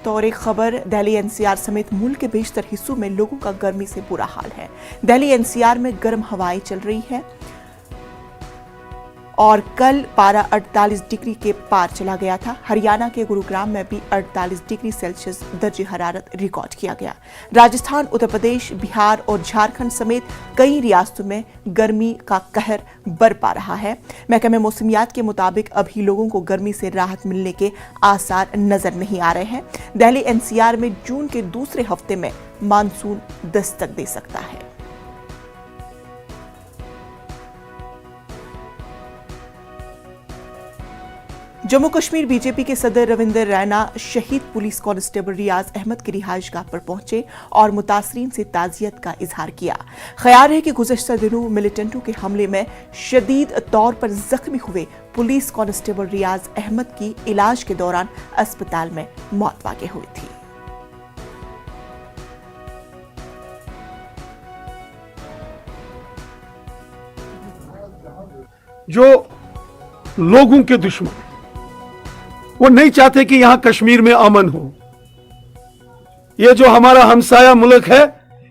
बतौर खबर दिल्ली एनसीआर समेत मुल्क के बेशतर हिस्सों में लोगों का गर्मी से बुरा हाल है। दिल्ली एनसीआर में गर्म हवाएं चल रही है और कल पारा 48 डिग्री के पार चला गया था। हरियाणा के गुरुग्राम में भी 48 डिग्री सेल्सियस दर्जे हरारत रिकॉर्ड किया गया। राजस्थान, उत्तर प्रदेश, बिहार और झारखंड समेत कई रियासतों में गर्मी का कहर बरपा रहा है। महकमे मौसमियात के मुताबिक अभी लोगों को गर्मी से राहत मिलने के आसार नजर नहीं आ रहे हैं। दिल्ली एनसीआर में जून के दूसरे हफ्ते में मानसून दस्तक दे सकता है। जम्मू कश्मीर बीजेपी के सदर रविंदर रैना शहीद पुलिस कांस्टेबल रियाज अहमद की रिहाइशगाह पर पहुंचे और मुतासरीन से ताजियत का इजहार किया। ख्याल है कि गुज़श्ता दिनों मिलिटेंटों के हमले में शदीद तौर पर जख्मी हुए पुलिस कांस्टेबल रियाज अहमद की इलाज के दौरान अस्पताल में मौत वाक़ई हुई थी। जो लोगों के दुश्मन, वो नहीं चाहते कि यहां कश्मीर में अमन हो। ये जो हमारा हमसाया मुल्क है,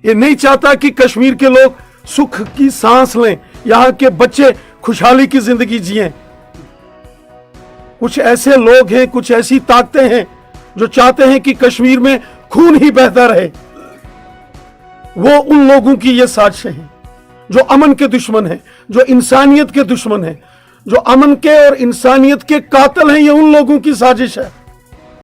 ये नहीं चाहता कि कश्मीर के लोग सुख की सांस लें, यहां के बच्चे खुशहाली की जिंदगी जिएं। कुछ ऐसे लोग हैं, कुछ ऐसी ताकतें हैं जो चाहते हैं कि कश्मीर में खून ही बहता रहे। वो उन लोगों की ये साजिशें हैं जो अमन के दुश्मन हैं, जो इंसानियत के दुश्मन हैं, जो अमन के और इंसानियत के कातिल हैं। ये उन लोगों की साजिश है।